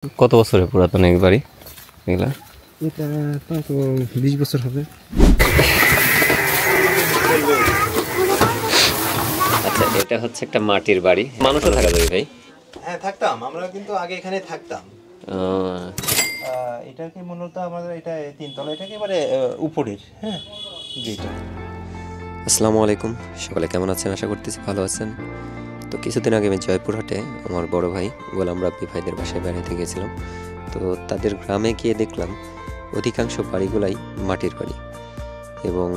কত বছরের পুরাতন এই বাড়ি এগুলা? এটা তো 20 বছর হবে। আচ্ছা, এটা হচ্ছে একটা মাটির বাড়ি। মানুষও থাকা যাবে ভাই? হ্যাঁ থাকতাম, আমরা কিন্তু আগে এখানে থাকতাম। এটাকে মূলত আমাদের এটা তিনতলা, এটাকে এবারে উপরের। হ্যাঁ যেটা। আসসালামু আলাইকুম, সকালে কেমন আছেন? আশা করতেছি ভালো আছেন। তো কিছুদিন আগে আমি জয়পুরহাটে আমার বড় ভাই গোলাম রাব্বি ভাইদের বাসায় বেড়াতে গিয়েছিলাম। তো তাদের গ্রামে গিয়ে দেখলাম অধিকাংশ বাড়িগুলাই মাটির বাড়ি, এবং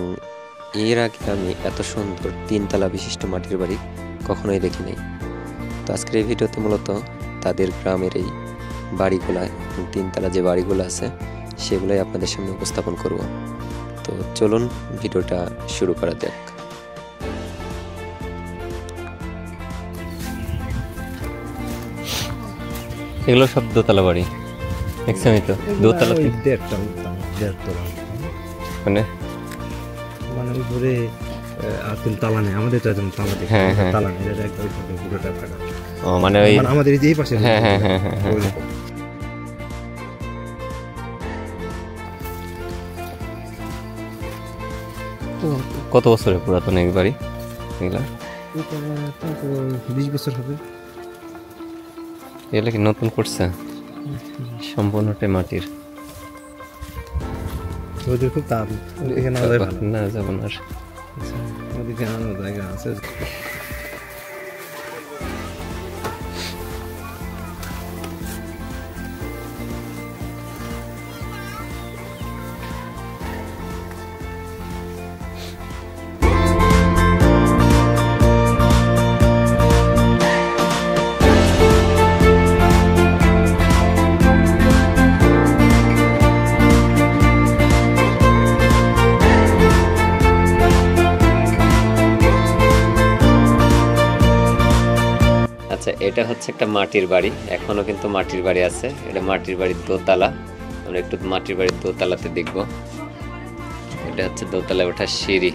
এর আগে আমি এত সুন্দর তিনতলা বিশিষ্ট মাটির বাড়ি কখনোই দেখি নাই। তো আজকের এই ভিডিওতে মূলত তাদের গ্রামের এই বাড়িগুলা এবং তিনতলা যে বাড়িগুলো আছে সেগুলোই আপনাদের সামনে উপস্থাপন করব। তো চলুন ভিডিওটা শুরু করা যাক। এগুলো সব দোতলা বাড়ি, দেখছেন তো? দোতলা মানে উপরে তালা নেই, আমাদের তো একদম তালা দেখি। হ্যাঁ হ্যাঁ তালা নেই, এটা একদম পুরোটা ফাঁকা। ও মানে ওই আমাদের এই পাশে। হ্যাঁ হ্যাঁ হ্যাঁ হ্যাঁ হ্যাঁ। কত বছরের পুরাতন এই বাড়ি এগুলা? এটা তো 20 বছর হবে। এগুলা কি নতুন করছে? সম্পূর্ণটাই মাটির। ওদের খুব তাপ, এখানে না যাবো না আর। ওদিকে আনো জায়গা আছে। আচ্ছা, এটা হচ্ছে একটা মাটির বাড়ি, এখনো কিন্তু মাটির বাড়ি আছে। এটা মাটির বাড়ির দোতলা। আমরা একটু মাটির বাড়ির দোতলাতে দেখব। এটা হচ্ছে দোতলায় ওঠা সিঁড়ি।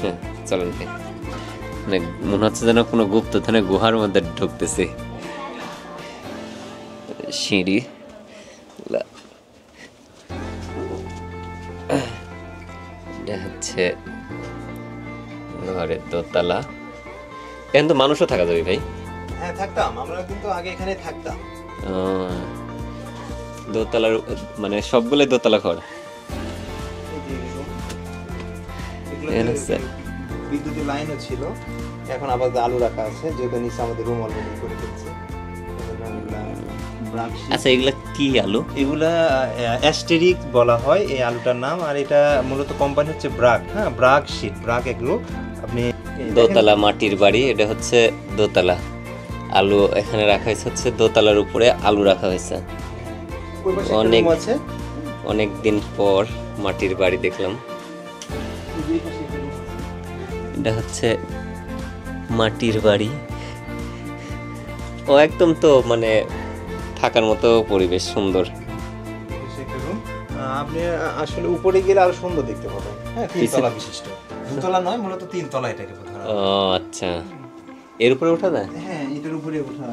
হ্যাঁ চলেন, মানে মনে হচ্ছে যেন কোনো গুপ্তধনের গুহার মধ্যে ঢুকতেছি। সিঁড়ি, এটা হচ্ছে ঘরের দোতলা। এখন তো মানুষও থাকা যাবে ভাই? হ্যাঁ থাকতাম, আমরা কিন্তু আগে এখানে থাকতাম। দোতলার মানে সবগুলোই দোতলা ঘর। বিদ্যুতের লাইনও ছিল, এখন আবার আলু রাখা আছে, যেহেতু নিচে আমাদের রুম অলরেডি করে ফেলছে। আচ্ছা, এগুলা কি আলু? এগুলা অ্যাস্টেরিক বলা হয় এই আলুটার নাম। আর এটা মূলত কোম্পানি হচ্ছে ব্রাগ। হ্যাঁ ব্রাগ শীট, ব্রাগ এগুলো। আপনি দোতলা মাটির বাড়ি, এটা হচ্ছে দোতলা। আলু এখানে রাখা হয়েছে, হচ্ছে দোতলার উপরে আলু রাখা হয়েছে। অনেক দিন পর মাটির বাড়ি দেখলাম। এটা হচ্ছে মাটির বাড়ি। ও একদম তো মানে থাকার মতো পরিবেশ, সুন্দর। আপনি আসলে উপরে গেলে আরো সুন্দর দেখতে পাবেন। হ্যাঁ তিনতলা বিশিষ্ট, দুতলা নয়, মূলত তিনতলা এটাকে বলা হয়। ও আচ্ছা, এর উপরে ওঠা যায়? হ্যাঁ এটার উপরে ওঠা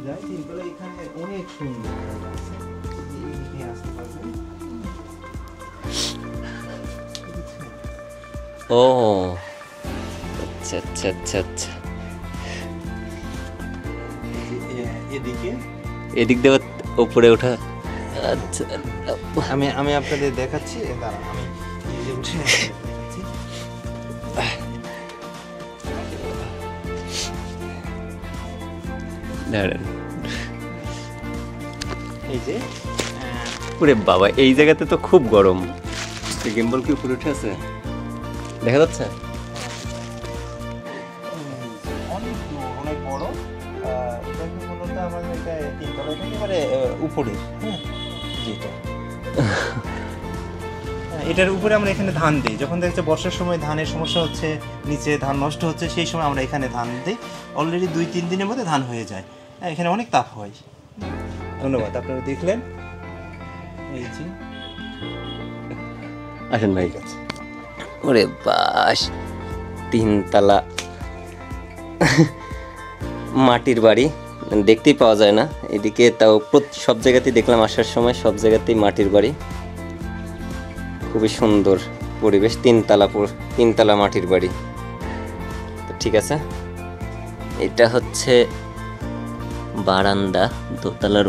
যায়। তিনতলা এখানে অনেক সুন্দর। ও আচ্ছা আচ্ছা আচ্ছা আচ্ছা। এদিক দিয়ে উপরে ওঠা। আচ্ছা আমি আপনাদের দেখাচ্ছি, দাঁড়ান আমি নিজে উঠে দেখাচ্ছি। দাঁড়ান, এই যে ওরে বাবা, এই জায়গাতে তো খুব গরম। গিম্বল কি উপরে উঠে আছে, দেখা যাচ্ছে? অনেক বড়। এটা মূলত আমাদের এটা তিনতলা, এটা একেবারে উপরে। হ্যাঁ যেটা এটার উপরে আমরা এখানে ধান দিই। যখন দেখছে বর্ষার সময় ধানের সমস্যা হচ্ছে, নিচে ধান নষ্ট হচ্ছে, সেই সময় আমরা এখানে ধান দিই। অলরেডি 2-3 দিনের মধ্যে ধান হয়ে যায়। এখানে অনেক তাপ হয়। ধন্যবাদ, আপনারা দেখলেন। এই যে আসেন ভাই। ওরে বাস, তিনতলা মাটির বাড়ি। দেখতেই পাওয়া যায় না। এদিকে তাও সব জায়গাতেই দেখলাম, আসার সময় সব জায়গাতেই মাটির বাড়ি, খুবই সুন্দর পরিবেশ, তিনতলা মাটির বাড়ি। তো ঠিক আছে, এটা হচ্ছে বারান্দা, দোতলার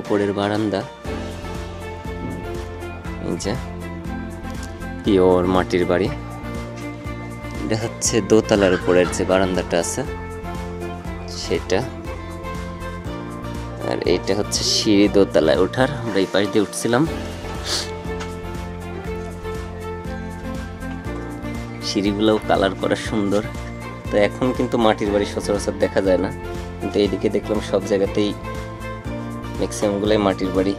উপরের বারান্দা। এই যে পিওর মাটির বাড়ি, এটা হচ্ছে দোতলার উপরের যে বারান্দাটা আছে সেটা, আর এইটা হচ্ছে সিঁড়ি দোতলায় ওঠার। আমরা এই পাশ দিয়ে উঠছিলাম, সিঁড়িগুলোও কালার করা সুন্দর। তো এখন কিন্তু মাটির বাড়ি সচরাচর দেখা যায় না, কিন্তু এইদিকে দেখলাম সব জায়গাতেই ম্যাক্সিমাম গুলাই মাটির বাড়ি।